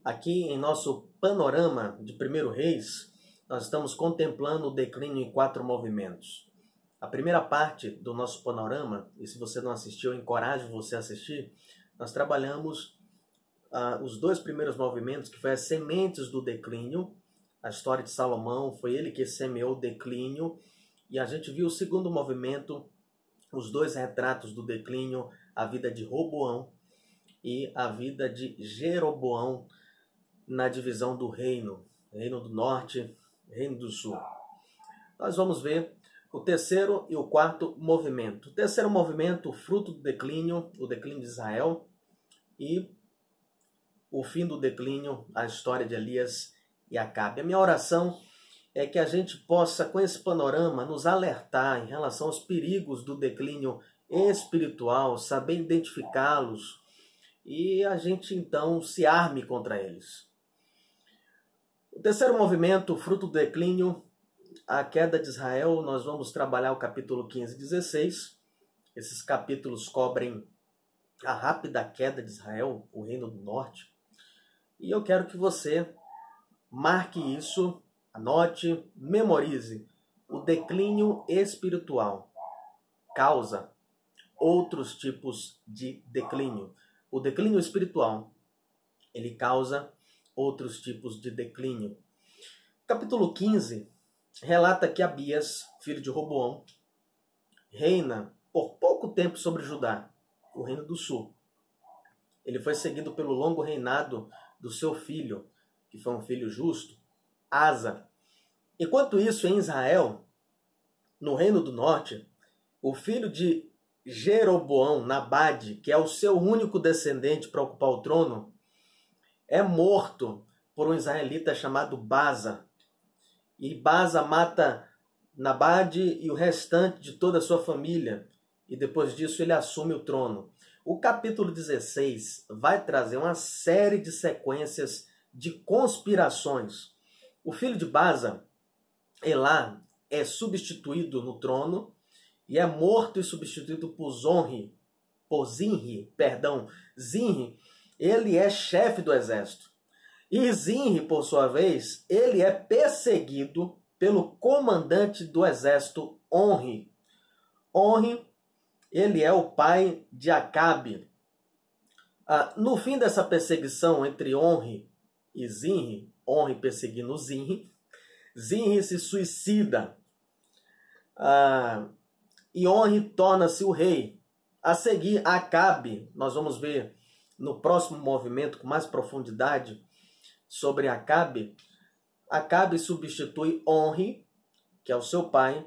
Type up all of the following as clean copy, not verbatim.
Aqui em nosso panorama de 1º Reis, nós estamos contemplando o declínio em 4 movimentos. A primeira parte do nosso panorama, e se você não assistiu, eu encorajo você a assistir, nós trabalhamos os 2 primeiros movimentos, que foi as sementes do declínio, a história de Salomão, foi ele que semeou o declínio, e a gente viu o 2º movimento, os 2 retratos do declínio, a vida de Roboão e a vida de Jeroboão na divisão do reino, reino do norte, reino do sul. Nós vamos ver o 3º e o 4º movimento. O 3º movimento, o fruto do declínio, o declínio de Israel, e o fim do declínio, a história de Elias e Acabe. A minha oração é que a gente possa, com esse panorama, nos alertar em relação aos perigos do declínio espiritual, saber identificá-los e a gente então se arme contra eles. O 3º movimento, fruto do declínio, a queda de Israel, nós vamos trabalhar o capítulo 15 e 16. Esses capítulos cobrem a rápida queda de Israel, o reino do norte. E eu quero que você marque isso, anote, memorize. O declínio espiritual causa outros tipos de declínio. O declínio espiritual, ele causa outros tipos de declínio. Capítulo 15 relata que Abias, filho de Roboão, reina por pouco tempo sobre Judá, o reino do sul. Ele foi seguido pelo longo reinado do seu filho, que foi um filho justo, Asa. Enquanto isso, em Israel, no reino do norte, o filho de Jeroboão, Nabade, que é o seu único descendente para ocupar o trono, é morto por um israelita chamado Baza. E Baza mata Nabade e o restante de toda a sua família. E depois disso ele assume o trono. O capítulo 16 vai trazer uma série de sequências de conspirações. O filho de Baza, Elá, é substituído no trono e é morto e substituído por Zinri. Zinri, ele é chefe do exército. E Zinri, por sua vez, ele é perseguido pelo comandante do exército, Onri. Onri, ele é o pai de Acabe. No fim dessa perseguição entre Onri e Zinri, Onri perseguindo Zinri, Zinri se suicida. E Onri torna-se o rei. A seguir, Acabe, nós vamos ver no próximo movimento com mais profundidade sobre Acabe. Acabe substitui Onri, que é o seu pai,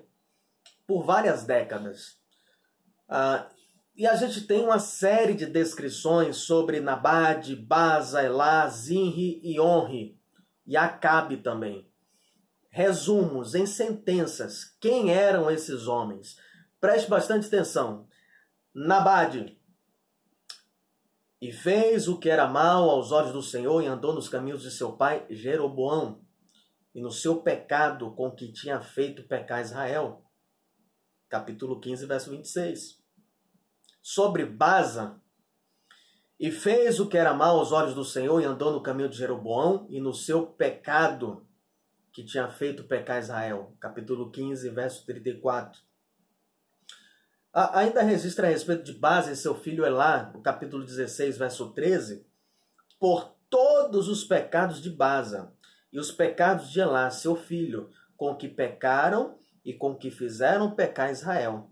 por várias décadas. E a gente tem uma série de descrições sobre Nabade, Baza, Elá, Zinri e Onri, e Acabe também. Resumos em sentenças. Quem eram esses homens? Preste bastante atenção. Nabade: e fez o que era mal aos olhos do Senhor e andou nos caminhos de seu pai Jeroboão e no seu pecado com que tinha feito pecar Israel. Capítulo 15, verso 26. Sobre Baza: e fez o que era mal aos olhos do Senhor e andou no caminho de Jeroboão e no seu pecado que tinha feito pecar Israel. Capítulo 15, verso 34. Ainda registra a respeito de Baza e seu filho Elá, no capítulo 16, verso 13, por todos os pecados de Baza e os pecados de Elá, seu filho, com que pecaram e com que fizeram pecar Israel,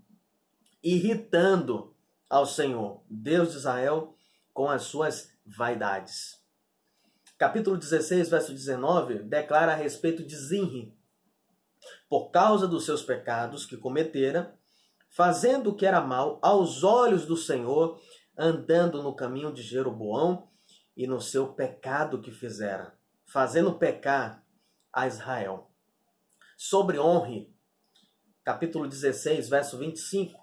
irritando ao Senhor, Deus de Israel, com as suas vaidades. Capítulo 16, verso 19, declara a respeito de Zinri: por causa dos seus pecados que cometera, fazendo o que era mal aos olhos do Senhor, andando no caminho de Jeroboão e no seu pecado que fizera, fazendo pecar a Israel. Sobre Onri, capítulo 16, verso 25,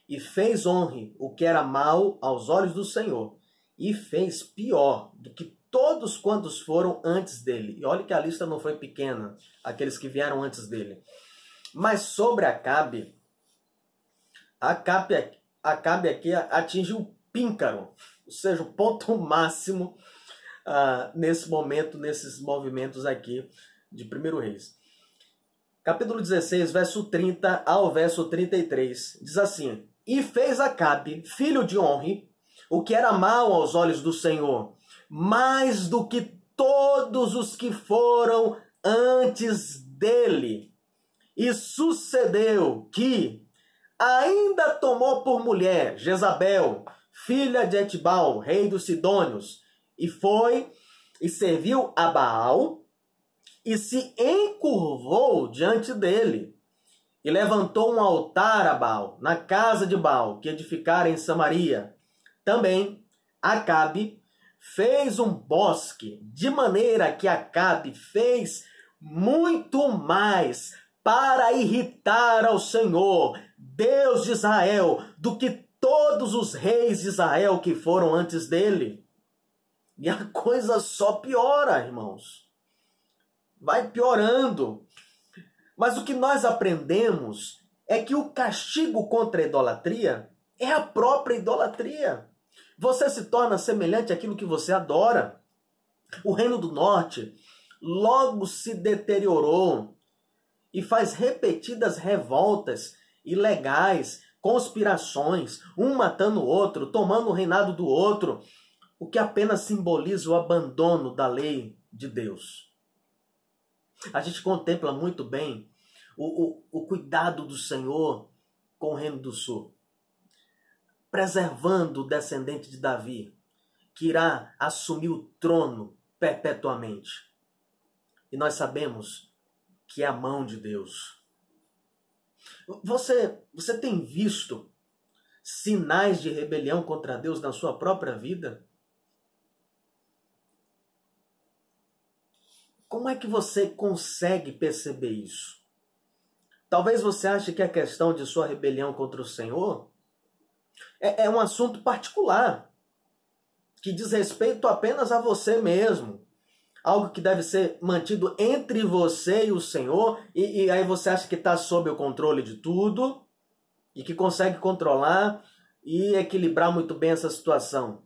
e fez Onri o que era mal aos olhos do Senhor, e fez pior do que todos quantos foram antes dele. E olha que a lista não foi pequena, aqueles que vieram antes dele. Mas sobre Acabe aqui atinge o píncaro, ou seja, o ponto máximo nesse momento, nesses movimentos aqui de 1 Reis. Capítulo 16, verso 30 ao verso 33, diz assim: E fez Acabe, filho de Onri, o que era mal aos olhos do Senhor, mais do que todos os que foram antes dele. E sucedeu que ainda tomou por mulher Jezabel, filha de Etibal, rei dos Sidônios, e foi e serviu a Baal, e se encurvou diante dele, e levantou um altar a Baal, na casa de Baal, que edificara em Samaria. Também Acabe fez um bosque, de maneira que Acabe fez muito mais para irritar ao Senhor, Deus de Israel, do que todos os reis de Israel que foram antes dele. E a coisa só piora, irmãos. Vai piorando. Mas o que nós aprendemos é que o castigo contra a idolatria é a própria idolatria. Você se torna semelhante àquilo que você adora. O Reino do Norte logo se deteriorou e faz repetidas revoltas ilegais, conspirações, um matando o outro, tomando o reinado do outro, o que apenas simboliza o abandono da lei de Deus. A gente contempla muito bem o cuidado do Senhor com o Reino do Sul, preservando o descendente de Davi, que irá assumir o trono perpetuamente. E nós sabemos que é a mão de Deus. Você tem visto sinais de rebelião contra Deus na sua própria vida? Como é que você consegue perceber isso? Talvez você ache que a questão de sua rebelião contra o Senhor é um assunto particular, que diz respeito apenas a você mesmo. Algo que deve ser mantido entre você e o Senhor, e aí você acha que está sob o controle de tudo, e que consegue controlar e equilibrar muito bem essa situação.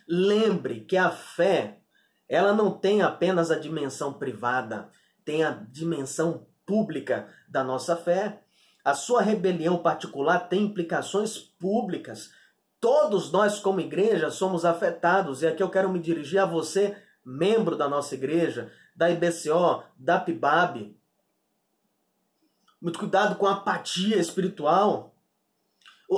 Lembre que a fé, ela não tem apenas a dimensão privada, tem a dimensão pública da nossa fé. A sua rebelião particular tem implicações públicas. Todos nós, como igreja, somos afetados, e aqui eu quero me dirigir a você, membro da nossa igreja, da IBCO, da PIBAB. Muito cuidado com a apatia espiritual.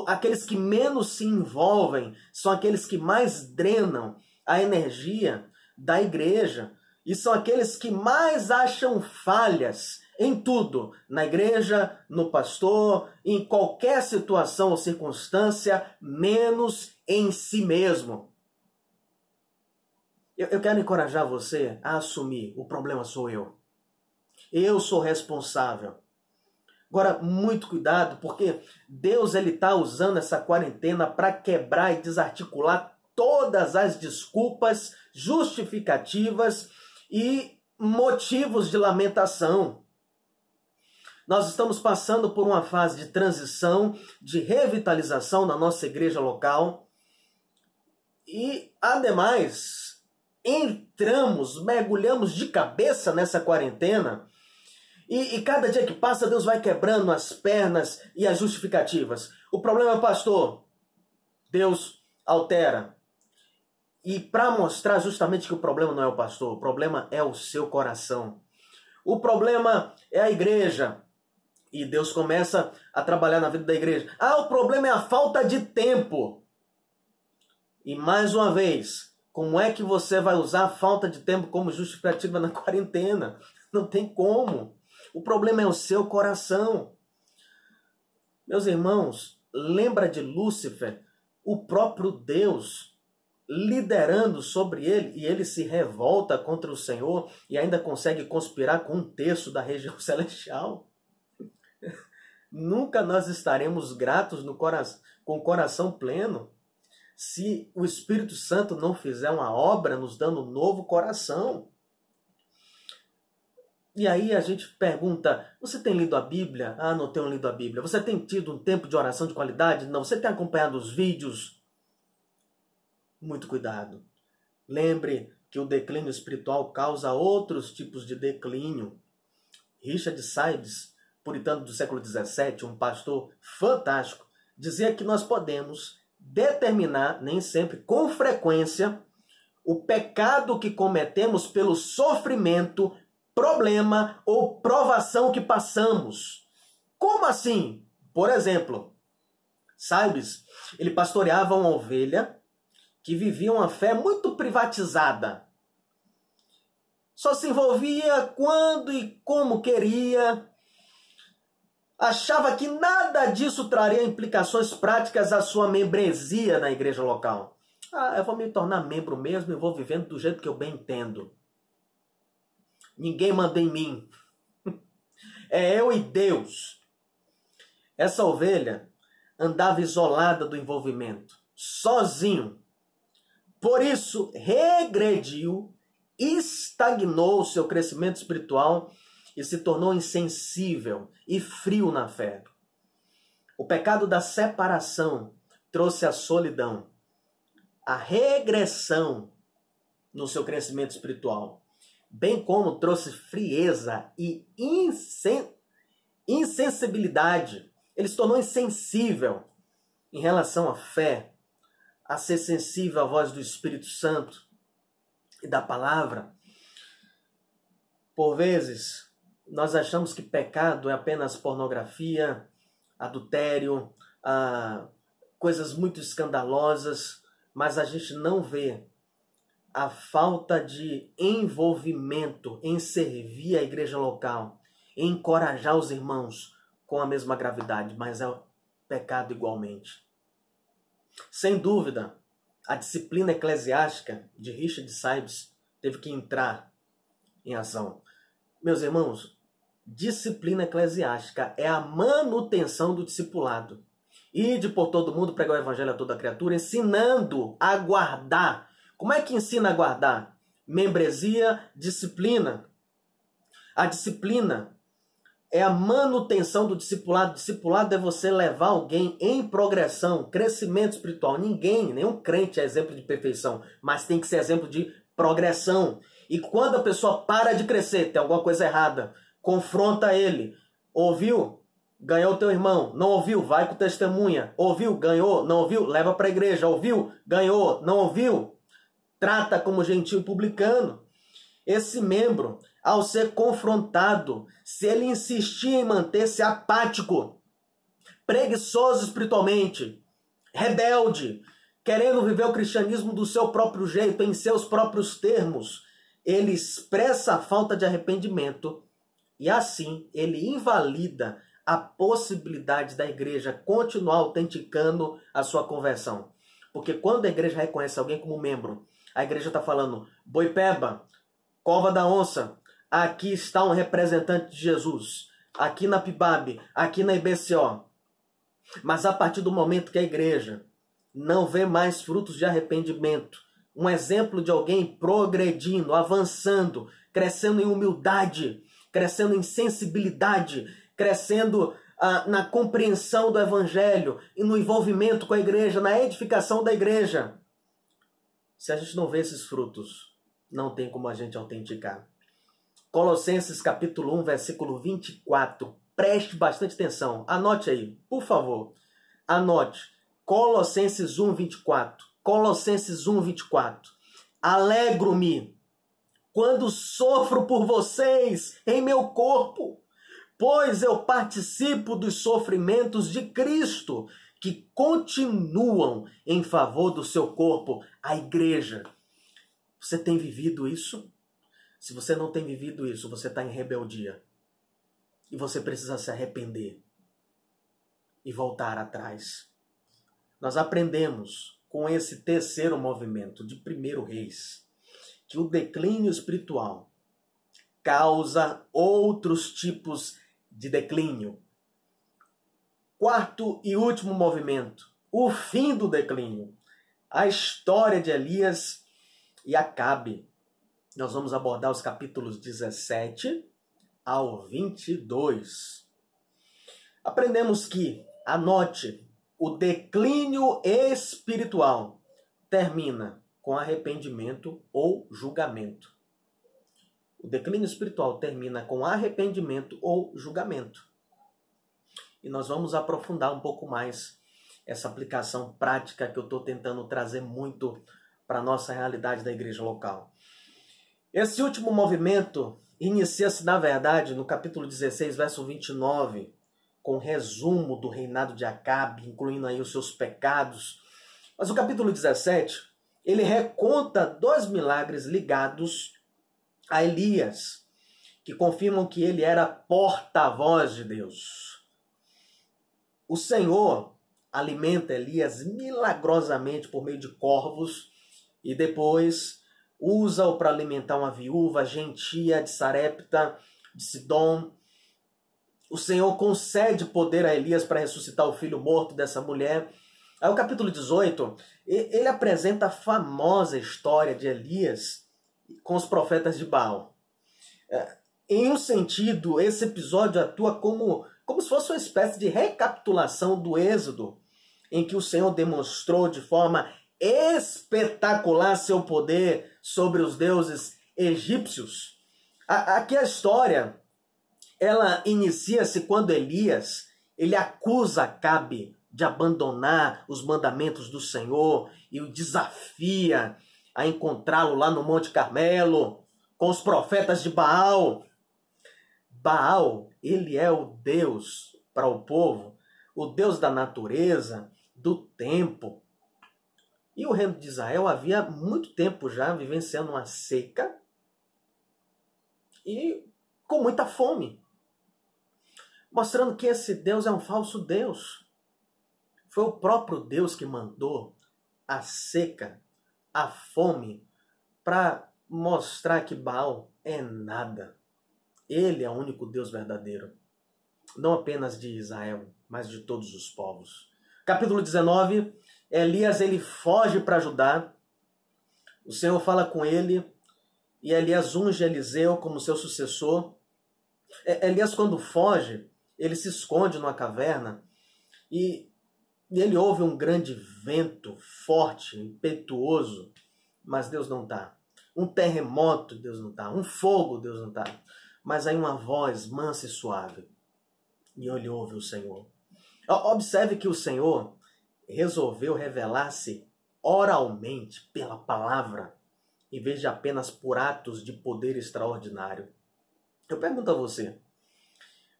Aqueles que menos se envolvem são aqueles que mais drenam a energia da igreja. E são aqueles que mais acham falhas em tudo, na igreja, no pastor, em qualquer situação ou circunstância, menos em si mesmo. Eu quero encorajar você a assumir: o problema sou eu. Eu sou responsável. Agora, muito cuidado, porque Deus está usando essa quarentena para quebrar e desarticular todas as desculpas, justificativas e motivos de lamentação. Nós estamos passando por uma fase de transição, de revitalização na nossa igreja local. E, ademais, mergulhamos de cabeça nessa quarentena. E cada dia que passa, Deus vai quebrando as pernas e as justificativas. O problema é, pastor, Deus altera. E para mostrar justamente que o problema não é o pastor, o problema é o seu coração. O problema é a igreja. E Deus começa a trabalhar na vida da igreja. O problema é a falta de tempo. E mais uma vez, como é que você vai usar a falta de tempo como justificativa na quarentena? Não tem como. O problema é o seu coração. Meus irmãos, lembra de Lúcifer, o próprio Deus, liderando sobre ele, e ele se revolta contra o Senhor e ainda consegue conspirar com 1/3 da região celestial. Nunca nós estaremos gratos com o coração pleno se o Espírito Santo não fizer uma obra nos dando um novo coração. E aí a gente pergunta: você tem lido a Bíblia? Não tenho lido a Bíblia. Você tem tido um tempo de oração de qualidade? Não. Você tem acompanhado os vídeos? Muito cuidado. Lembre que o declínio espiritual causa outros tipos de declínio. Richard Sibbes, puritano do século XVII, um pastor fantástico, dizia que nós podemos determinar, nem sempre, com frequência, o pecado que cometemos pelo sofrimento, problema ou provação que passamos. Como assim? Por exemplo, Sibbes, ele pastoreava uma ovelha que vivia uma fé muito privatizada. Só se envolvia quando e como queria. Achava que nada disso traria implicações práticas à sua membresia na igreja local. Eu vou me tornar membro mesmo e vou vivendo do jeito que eu bem entendo. Ninguém manda em mim. É eu e Deus. Essa ovelha andava isolada do envolvimento, sozinho. Por isso, regrediu, estagnou seu crescimento espiritual e se tornou insensível e frio na fé. O pecado da separação trouxe a solidão, a regressão no seu crescimento espiritual, bem como trouxe frieza e insensibilidade. Ele se tornou insensível em relação à fé, a ser sensível à voz do Espírito Santo e da palavra. Por vezes, nós achamos que pecado é apenas pornografia, adultério, coisas muito escandalosas, mas a gente não vê a falta de envolvimento em servir a igreja local, em encorajar os irmãos com a mesma gravidade, mas é pecado igualmente. Sem dúvida, a disciplina eclesiástica de Richard Sibbes teve que entrar em ação. Meus irmãos, disciplina eclesiástica é a manutenção do discipulado. Ide por todo mundo, pregar o evangelho a toda criatura, ensinando a guardar. Como é que ensina a guardar? Membresia, disciplina. A disciplina é a manutenção do discipulado. Discipulado é você levar alguém em progressão, crescimento espiritual. Ninguém, nenhum crente é exemplo de perfeição, mas tem que ser exemplo de progressão. E quando a pessoa para de crescer, tem alguma coisa errada, confronta ele. Ouviu? Ganhou o teu irmão. Não ouviu? Vai com testemunha. Ouviu? Ganhou? Não ouviu? Leva para a igreja. Ouviu? Ganhou? Não ouviu? Trata como gentio publicano. Esse membro, ao ser confrontado, se ele insistir em manter-se apático, preguiçoso espiritualmente, rebelde, querendo viver o cristianismo do seu próprio jeito, em seus próprios termos, ele expressa a falta de arrependimento e assim ele invalida a possibilidade da igreja continuar autenticando a sua conversão. Porque quando a igreja reconhece alguém como membro, a igreja está falando: Boipeba, Cova da Onça, aqui está um representante de Jesus. Aqui na PIBAB, aqui na IBCO. Mas a partir do momento que a igreja não vê mais frutos de arrependimento, um exemplo de alguém progredindo, avançando, crescendo em humildade, crescendo em sensibilidade, crescendo na compreensão do evangelho e no envolvimento com a igreja, na edificação da igreja. Se a gente não vê esses frutos, não tem como a gente autenticar. Colossenses capítulo 1, versículo 24. Preste bastante atenção. Anote aí, por favor. Anote. Colossenses 1, 24. Colossenses 1, 24. Alegro-me quando sofro por vocês em meu corpo, pois eu participo dos sofrimentos de Cristo, que continuam em favor do seu corpo, a igreja. Você tem vivido isso? Se você não tem vivido isso, você está em rebeldia. E você precisa se arrepender e voltar atrás. Nós aprendemos com esse terceiro movimento de 1 Reis que o declínio espiritual causa outros tipos de declínio. Quarto e último movimento, o fim do declínio. A história de Elias e Acabe. Nós vamos abordar os capítulos 17 ao 22. Aprendemos que, anote, o declínio espiritual termina com arrependimento ou julgamento. O declínio espiritual termina com arrependimento ou julgamento. E nós vamos aprofundar um pouco mais essa aplicação prática que eu estou tentando trazer muito para a nossa realidade da igreja local. Esse último movimento inicia-se, na verdade, no capítulo 16, verso 29, com um resumo do reinado de Acabe, incluindo aí os seus pecados. Mas o capítulo 17, ele reconta 2 milagres ligados a Elias, que confirmam que ele era porta-voz de Deus. O Senhor alimenta Elias milagrosamente por meio de corvos e depois usa-o para alimentar uma viúva gentia de Sarepta, de Sidom. O Senhor concede poder a Elias para ressuscitar o filho morto dessa mulher. Aí o capítulo 18, ele apresenta a famosa história de Elias com os profetas de Baal. Em um sentido, esse episódio atua como se fosse uma espécie de recapitulação do Êxodo, em que o Senhor demonstrou de forma espetacular seu poder sobre os deuses egípcios. Aqui a história, ela inicia-se quando Elias, ele acusa Acabe de abandonar os mandamentos do Senhor e o desafia a encontrá-lo lá no Monte Carmelo, com os profetas de Baal. Baal, ele é o Deus para o povo, o Deus da natureza, do tempo. E o reino de Israel havia muito tempo já vivenciando uma seca e com muita fome, mostrando que esse Deus é um falso Deus. Foi o próprio Deus que mandou a seca, a fome, para mostrar que Baal é nada. Ele é o único Deus verdadeiro, não apenas de Israel, mas de todos os povos. Capítulo 19, Elias ele foge para Judá. O Senhor fala com ele e Elias unge Eliseu como seu sucessor. Elias, quando foge, ele se esconde numa caverna e ele ouve um grande vento forte, impetuoso, mas Deus não está. Um terremoto, Deus não está. Um fogo, Deus não está. Mas aí uma voz mansa e suave. E ele ouve o Senhor. Observe que o Senhor resolveu revelar-se oralmente pela palavra, em vez de apenas por atos de poder extraordinário. Eu pergunto a você,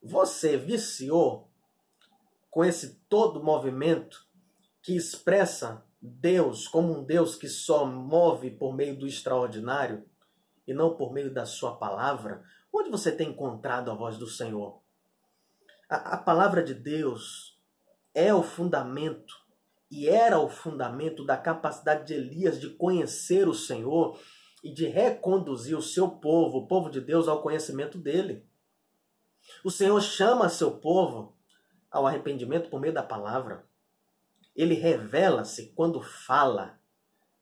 você viciou com esse todo movimento que expressa Deus como um Deus que só move por meio do extraordinário e não por meio da sua palavra? Onde você tem encontrado a voz do Senhor? A palavra de Deus é o fundamento e era o fundamento da capacidade de Elias de conhecer o Senhor e de reconduzir o seu povo, o povo de Deus, ao conhecimento dele. O Senhor chama seu povo ao arrependimento por meio da palavra. Ele revela-se quando fala.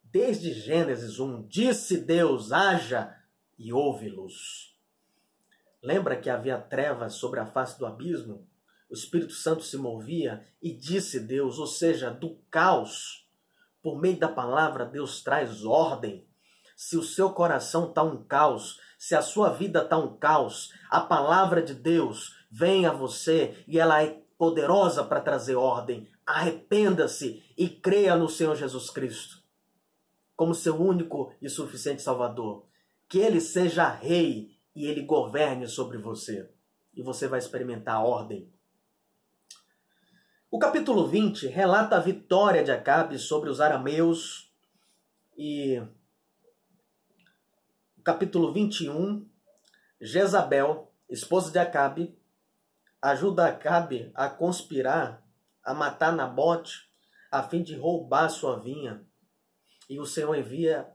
Desde Gênesis 1, disse Deus, haja, e houve luz. Lembra que havia trevas sobre a face do abismo? O Espírito Santo se movia e disse Deus, ou seja, do caos. Por meio da palavra, Deus traz ordem. Se o seu coração está um caos, se a sua vida está um caos, a palavra de Deus vem a você e ela é poderosa para trazer ordem. Arrependa-se e creia no Senhor Jesus Cristo como seu único e suficiente Salvador. Que Ele seja rei e Ele governe sobre você. E você vai experimentar a ordem. O capítulo 20 relata a vitória de Acabe sobre os arameus. E o capítulo 21, Jezabel, esposa de Acabe, ajuda Acabe a conspirar, a matar Nabote, a fim de roubar sua vinha. E o Senhor envia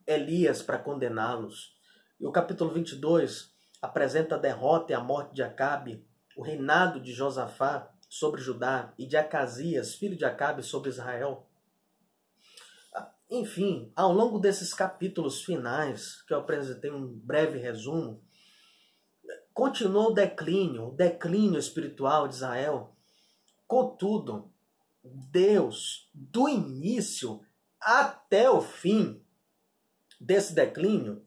Elias para condená-los. E o capítulo 22 apresenta a derrota e a morte de Acabe, o reinado de Josafá sobre Judá e de Acasias, filho de Acabe, sobre Israel. Enfim, ao longo desses capítulos finais, que eu apresentei um breve resumo, continuou o declínio espiritual de Israel. Contudo, Deus, do início até o fim desse declínio,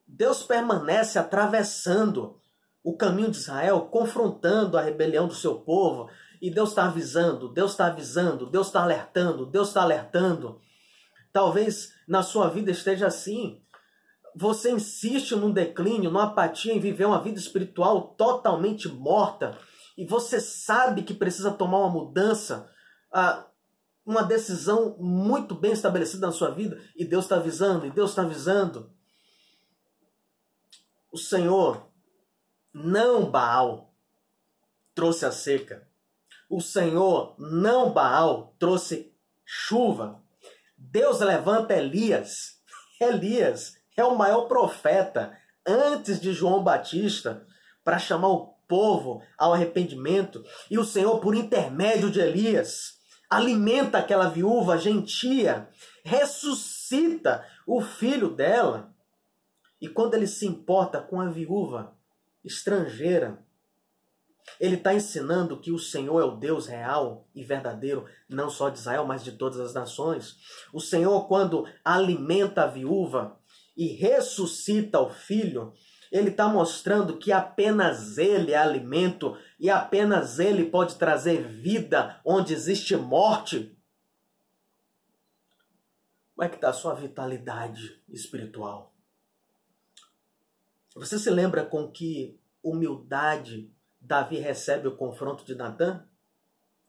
Deus permanece atravessando o caminho de Israel, confrontando a rebelião do seu povo, e Deus está avisando, Deus está avisando, Deus está alertando, Deus está alertando. Talvez na sua vida esteja assim. Você insiste num declínio, numa apatia, em viver uma vida espiritual totalmente morta, e você sabe que precisa tomar uma mudança, uma decisão muito bem estabelecida na sua vida, e Deus está avisando, e Deus está avisando. O Senhor, não Baal, trouxe a seca. O Senhor, não Baal, trouxe chuva. Deus levanta Elias. Elias é o maior profeta antes de João Batista para chamar o povo ao arrependimento. E o Senhor, por intermédio de Elias, alimenta aquela viúva gentia, ressuscita o filho dela. E quando ele se importa com a viúva estrangeira, ele está ensinando que o Senhor é o Deus real e verdadeiro, não só de Israel, mas de todas as nações. O Senhor, quando alimenta a viúva e ressuscita o filho, ele está mostrando que apenas ele é alimento e apenas ele pode trazer vida onde existe morte. Como é que está a sua vitalidade espiritual? Você se lembra com que humildade Davi recebe o confronto de Natã?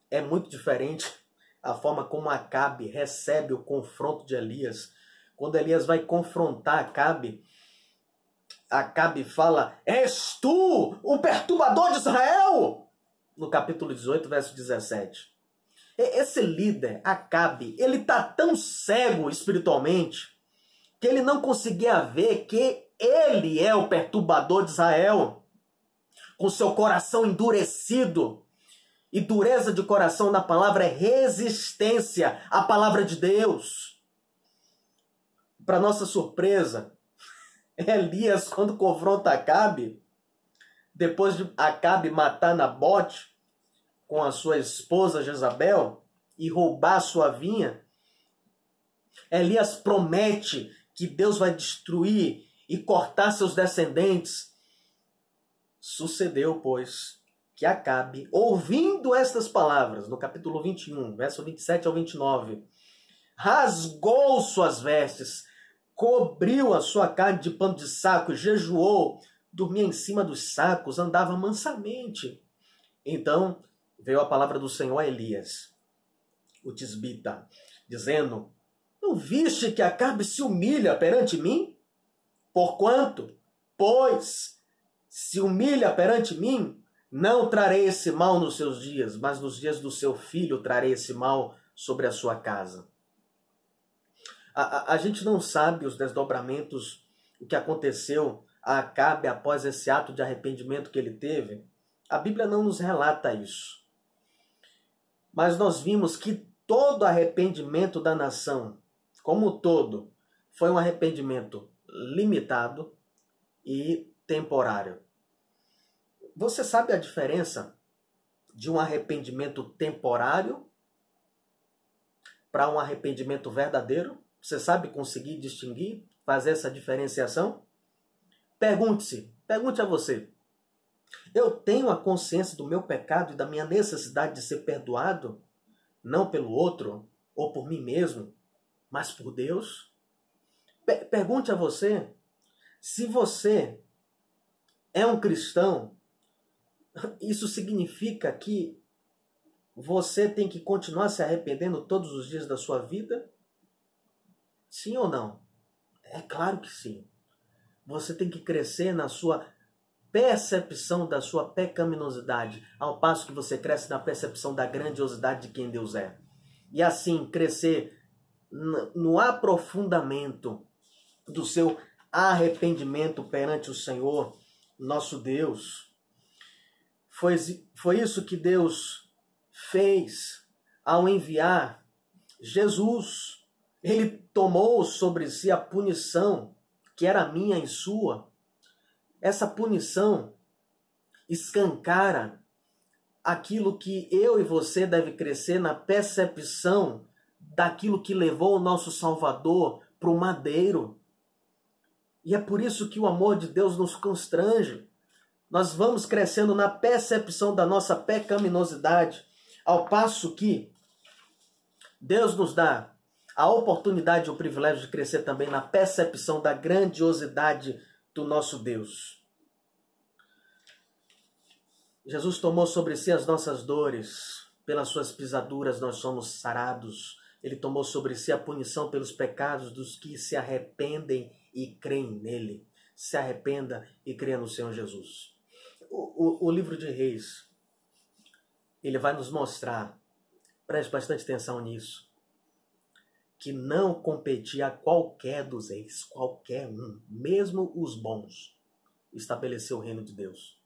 É muito diferente a forma como Acabe recebe o confronto de Elias. Quando Elias vai confrontar Acabe, Acabe fala: és tu o perturbador de Israel? No capítulo 18, verso 17. Esse líder, Acabe, ele está tão cego espiritualmente que ele não conseguia ver que ele é o perturbador de Israel. Com seu coração endurecido. E dureza de coração na palavra é resistência à palavra de Deus. Para nossa surpresa, Elias, quando confronta Acabe, depois de Acabe matar Nabote com a sua esposa Jezabel e roubar sua vinha, Elias promete que Deus vai destruir e cortar seus descendentes. Sucedeu, pois, que Acabe, ouvindo estas palavras, no capítulo 21, verso 27 ao 29, rasgou suas vestes, cobriu a sua carne de pano de saco, jejuou, dormia em cima dos sacos, andava mansamente. Então veio a palavra do Senhor a Elias, o tisbita, dizendo: não viste que Acabe se humilha perante mim? Porquanto, pois, se humilha perante mim, não trarei esse mal nos seus dias, mas nos dias do seu filho trarei esse mal sobre a sua casa. A gente não sabe os desdobramentos, o que aconteceu a Acabe após esse ato de arrependimento que ele teve. A Bíblia não nos relata isso. Mas nós vimos que todo arrependimento da nação, como um todo, foi um arrependimento limitado e temporário. Você sabe a diferença de um arrependimento temporário para um arrependimento verdadeiro? Você sabe conseguir distinguir, fazer essa diferenciação? Pergunte a você: eu tenho a consciência do meu pecado e da minha necessidade de ser perdoado, não pelo outro ou por mim mesmo, mas por Deus? Pergunte a você: se você é um cristão, isso significa que você tem que continuar se arrependendo todos os dias da sua vida? Sim ou não? É claro que sim. Você tem que crescer na sua percepção da sua pecaminosidade, ao passo que você cresce na percepção da grandiosidade de quem Deus é. E assim, crescer no aprofundamento do seu arrependimento perante o Senhor, nosso Deus. Foi isso que Deus fez ao enviar Jesus. Ele tomou sobre si a punição que era minha e sua. Essa punição escancara aquilo que eu e você deve crescer na percepção daquilo que levou o nosso Salvador para o madeiro. E é por isso que o amor de Deus nos constrange. Nós vamos crescendo na percepção da nossa pecaminosidade, ao passo que Deus nos dá a oportunidade e o privilégio de crescer também na percepção da grandiosidade do nosso Deus. Jesus tomou sobre si as nossas dores, pelas suas pisaduras nós somos sarados. Ele tomou sobre si a punição pelos pecados dos que se arrependem e creem nele. Se arrependa e creia no Senhor Jesus. O livro de Reis, ele vai nos mostrar, preste bastante atenção nisso, que não competia a qualquer dos reis, qualquer um, mesmo os bons, estabeleceu o reino de Deus.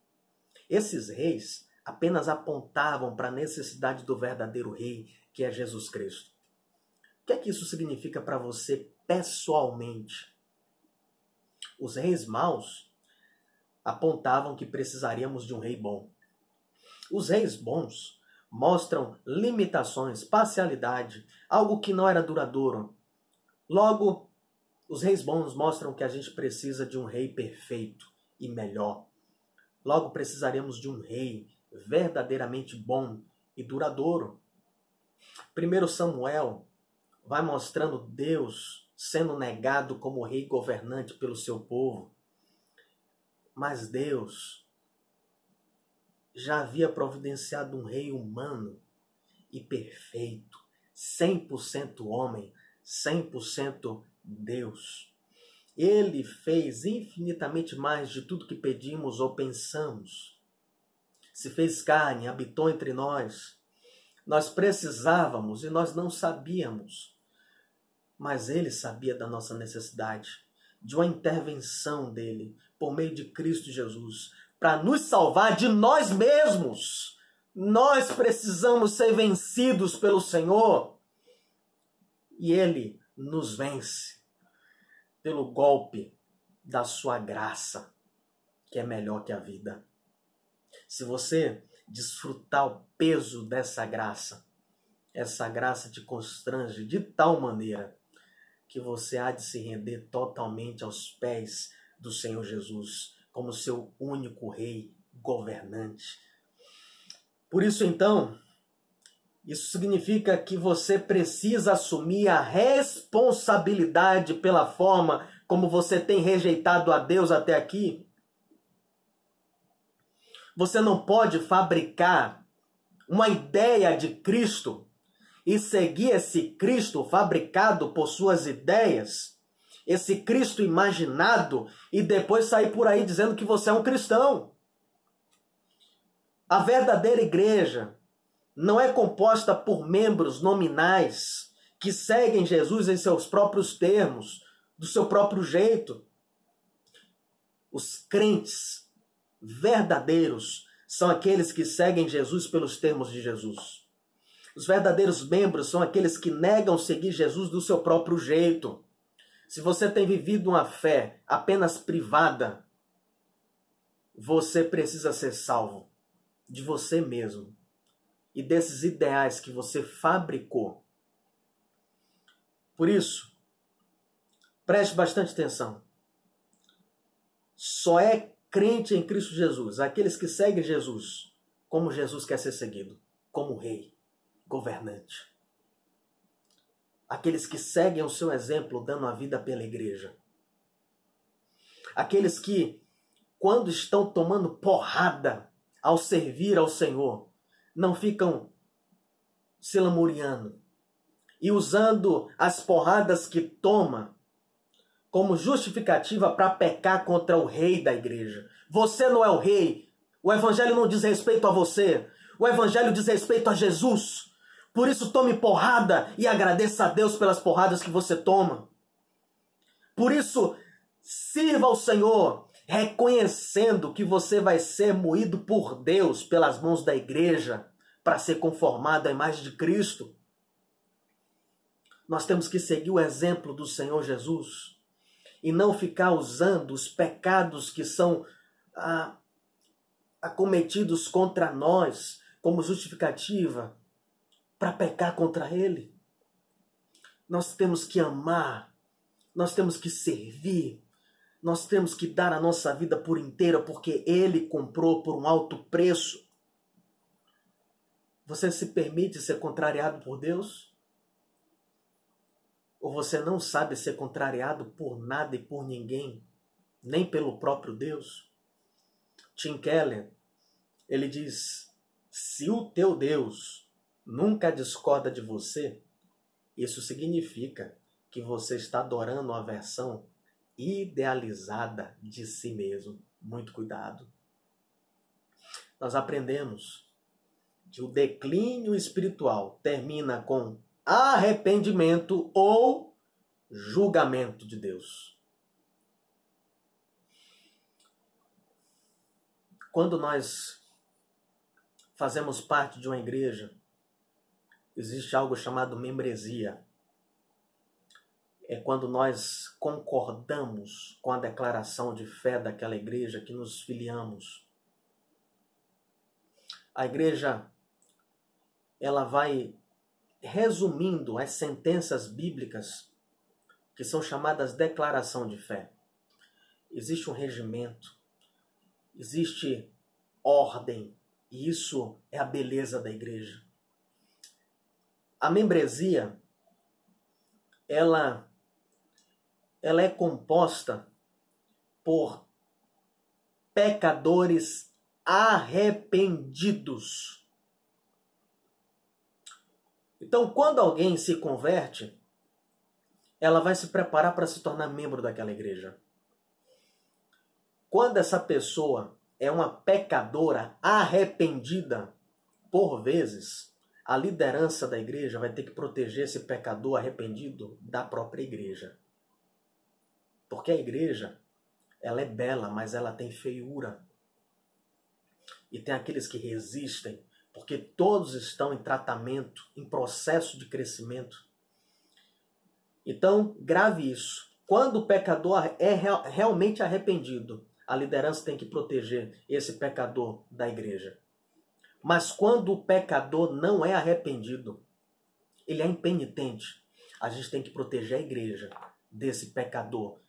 Esses reis apenas apontavam para a necessidade do verdadeiro rei, que é Jesus Cristo. O que é que isso significa para você pessoalmente? Os reis maus apontavam que precisaríamos de um rei bom. Os reis bons mostram limitações, parcialidade, algo que não era duradouro. Logo, os reis bons mostram que a gente precisa de um rei perfeito e melhor. Logo, precisaremos de um rei verdadeiramente bom e duradouro. 1 Samuel vai mostrando Deus sendo negado como rei governante pelo seu povo. Mas Deus já havia providenciado um rei humano e perfeito, 100% homem, 100% Deus. Ele fez infinitamente mais de tudo que pedimos ou pensamos. Se fez carne, habitou entre nós. Nós precisávamos e nós não sabíamos. Mas ele sabia da nossa necessidade, de uma intervenção dele, por meio de Cristo Jesus, para nos salvar de nós mesmos. Nós precisamos ser vencidos pelo Senhor. E ele nos vence pelo golpe da sua graça, que é melhor que a vida. Se você desfrutar o peso dessa graça, essa graça te constrange de tal maneira que você há de se render totalmente aos pés do Senhor Jesus, como seu único rei governante. Por isso, então, isso significa que você precisa assumir a responsabilidade pela forma como você tem rejeitado a Deus até aqui. Você não pode fabricar uma ideia de Cristo e seguir esse Cristo fabricado por suas ideias, esse Cristo imaginado, e depois sair por aí dizendo que você é um cristão. A verdadeira igreja não é composta por membros nominais que seguem Jesus em seus próprios termos, do seu próprio jeito. Os crentes verdadeiros são aqueles que seguem Jesus pelos termos de Jesus. Os verdadeiros membros são aqueles que negam seguir Jesus do seu próprio jeito. Se você tem vivido uma fé apenas privada, você precisa ser salvo de você mesmo e desses ideais que você fabricou. Por isso, preste bastante atenção. Só é crente em Cristo Jesus aqueles que seguem Jesus como Jesus quer ser seguido, como rei, governante. Aqueles que seguem o seu exemplo dando a vida pela igreja. Aqueles que, quando estão tomando porrada ao servir ao Senhor, não ficam se lamuriando e usando as porradas que toma como justificativa para pecar contra o rei da igreja. Você não é o rei. O evangelho não diz respeito a você. O evangelho diz respeito a Jesus. Por isso tome porrada e agradeça a Deus pelas porradas que você toma. Por isso sirva ao Senhor reconhecendo que você vai ser moído por Deus pelas mãos da igreja para ser conformado à imagem de Cristo. Nós temos que seguir o exemplo do Senhor Jesus e não ficar usando os pecados que são acometidos contra nós como justificativa para pecar contra Ele. nós temos que amar, nós temos que servir, nós temos que dar a nossa vida por inteira, porque Ele comprou por um alto preço. Você se permite ser contrariado por Deus? Ou você não sabe ser contrariado por nada e por ninguém, nem pelo próprio Deus? Tim Keller, ele diz, se o teu Deus nunca discorda de você, isso significa que você está adorando uma versão idealizada de si mesmo. Muito cuidado. Nós aprendemos que o declínio espiritual termina com arrependimento ou julgamento de Deus. Quando nós fazemos parte de uma igreja, existe algo chamado membresia. É quando nós concordamos com a declaração de fé daquela igreja que nos filiamos. A igreja, ela vai resumindo as sentenças bíblicas que são chamadas declaração de fé. Existe um regimento, existe ordem, e isso é a beleza da igreja. A membresia, ela é composta por pecadores arrependidos. Então, quando alguém se converte, ela vai se preparar para se tornar membro daquela igreja. Quando essa pessoa é uma pecadora arrependida, por vezes, a liderança da igreja vai ter que proteger esse pecador arrependido da própria igreja. Porque a igreja, ela é bela, mas ela tem feiura. E tem aqueles que resistem, porque todos estão em tratamento, em processo de crescimento. Então, grave isso. Quando o pecador é realmente arrependido, a liderança tem que proteger esse pecador da igreja. Mas quando o pecador não é arrependido, ele é impenitente, a gente tem que proteger a igreja desse pecador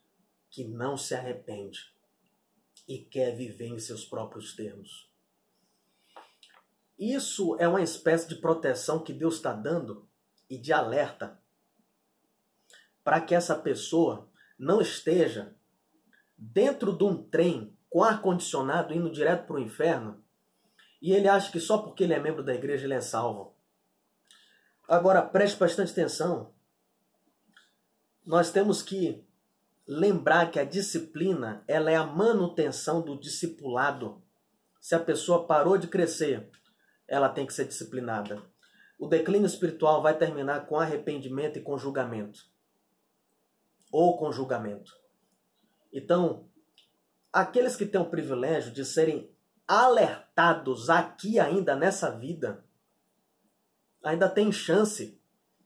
que não se arrepende e quer viver em seus próprios termos. Isso é uma espécie de proteção que Deus está dando e de alerta para que essa pessoa não esteja dentro de um trem com ar-condicionado indo direto para o inferno e ele acha que só porque ele é membro da igreja ele é salvo. Agora, preste bastante atenção. Nós temos que lembrar que a disciplina, ela é a manutenção do discipulado. Se a pessoa parou de crescer, ela tem que ser disciplinada. O declínio espiritual vai terminar com arrependimento e com julgamento. Ou com julgamento. Então, aqueles que têm o privilégio de serem alertados aqui ainda nessa vida, ainda têm chance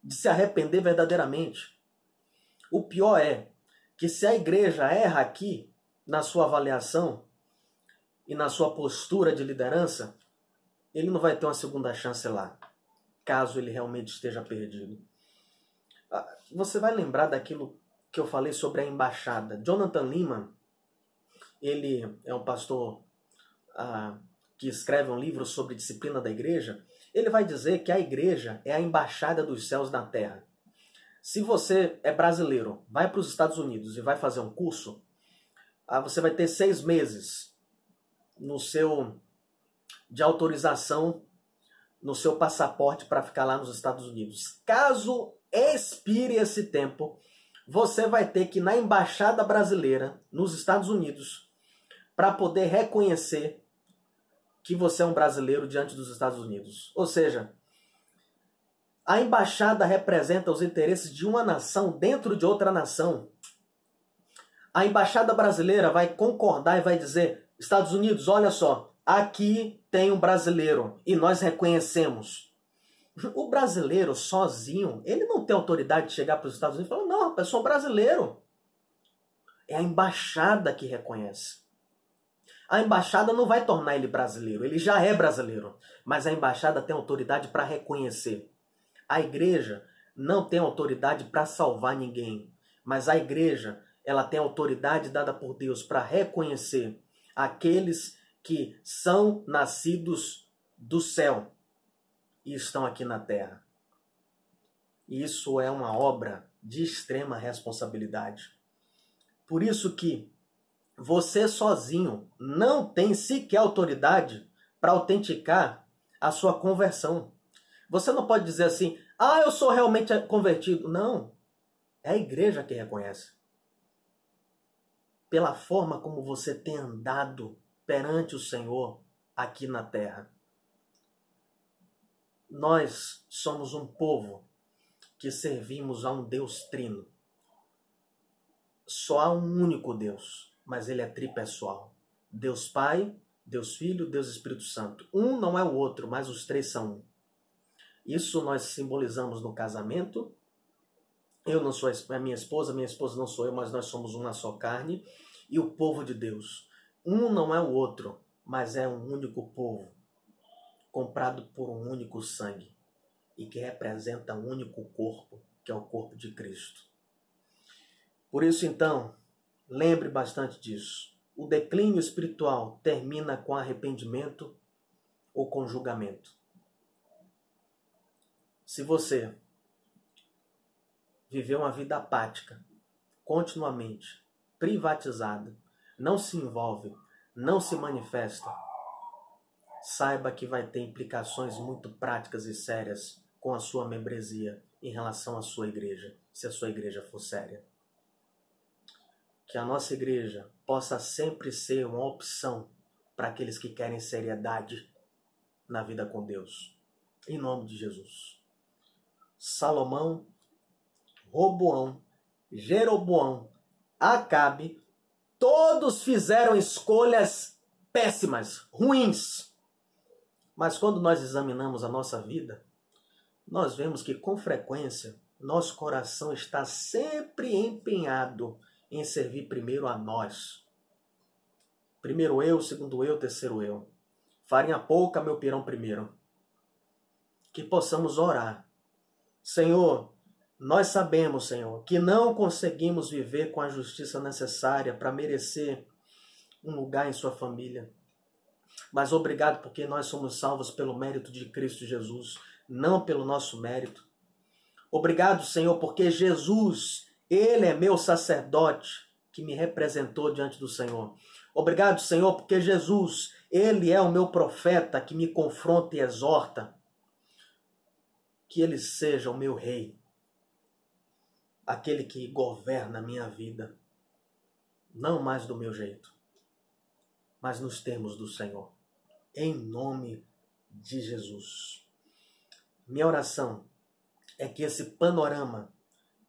de se arrepender verdadeiramente. O pior é que se a igreja erra aqui na sua avaliação e na sua postura de liderança, ele não vai ter uma segunda chance lá, caso ele realmente esteja perdido. Você vai lembrar daquilo que eu falei sobre a embaixada. Jonathan Leeman, ele é um pastor que escreve um livro sobre disciplina da igreja. Ele vai dizer que a igreja é a embaixada dos céus na terra. Se você é brasileiro, vai para os Estados Unidos e vai fazer um curso, você vai ter 6 meses de autorização no seu passaporte para ficar lá nos Estados Unidos. Caso expire esse tempo, você vai ter que ir na embaixada brasileira nos Estados Unidos para poder reconhecer que você é um brasileiro diante dos Estados Unidos. Ou seja, a embaixada representa os interesses de uma nação dentro de outra nação. A embaixada brasileira vai concordar e vai dizer: Estados Unidos, olha só, aqui tem um brasileiro e nós reconhecemos. O brasileiro sozinho, ele não tem autoridade de chegar para os Estados Unidos e falar: não, eu sou brasileiro. É a embaixada que reconhece. A embaixada não vai tornar ele brasileiro, ele já é brasileiro. Mas a embaixada tem autoridade para reconhecer. A igreja não tem autoridade para salvar ninguém, mas a igreja, ela tem autoridade dada por Deus para reconhecer aqueles que são nascidos do céu e estão aqui na terra. Isso é uma obra de extrema responsabilidade. Por isso que você sozinho não tem sequer autoridade para autenticar a sua conversão. Você não pode dizer assim, eu sou realmente convertido. Não, é a igreja que reconhece. Pela forma como você tem andado perante o Senhor aqui na terra. Nós somos um povo que servimos a um Deus trino. Só há um único Deus, mas ele é tripessoal. Deus Pai, Deus Filho, Deus Espírito Santo. Um não é o outro, mas os três são um. Isso nós simbolizamos no casamento. Eu não sou a minha esposa não sou eu, mas nós somos uma só carne. E o povo de Deus. Um não é o outro, mas é um único povo, comprado por um único sangue, e que representa um único corpo, que é o corpo de Cristo. Por isso, então, lembre bastante disso. O declínio espiritual termina com arrependimento ou com julgamento. Se você viver uma vida apática, continuamente, privatizada, não se envolve, não se manifesta, saiba que vai ter implicações muito práticas e sérias com a sua membresia em relação à sua igreja, se a sua igreja for séria. Que a nossa igreja possa sempre ser uma opção para aqueles que querem seriedade na vida com Deus. Em nome de Jesus. Salomão, Roboão, Jeroboão, Acabe, todos fizeram escolhas péssimas, ruins. Mas quando nós examinamos a nossa vida, nós vemos que com frequência nosso coração está sempre empenhado em servir primeiro a nós. Primeiro eu, segundo eu, terceiro eu. Farinha pouca, meu pirão primeiro. Que possamos orar. Senhor, nós sabemos, Senhor, que não conseguimos viver com a justiça necessária para merecer um lugar em sua família. Mas obrigado porque nós somos salvos pelo mérito de Cristo Jesus, não pelo nosso mérito. Obrigado, Senhor, porque Jesus, Ele é meu sacerdote que me representou diante do Senhor. Obrigado, Senhor, porque Jesus, Ele é o meu profeta que me confronta e exorta. Que Ele seja o meu rei, aquele que governa a minha vida, não mais do meu jeito, mas nos termos do Senhor. Em nome de Jesus. Minha oração é que esse panorama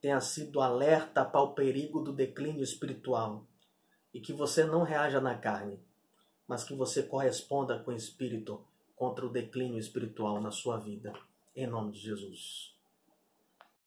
tenha sido alerta para o perigo do declínio espiritual e que você não reaja na carne, mas que você corresponda com o Espírito contra o declínio espiritual na sua vida. Em nome de Jesus.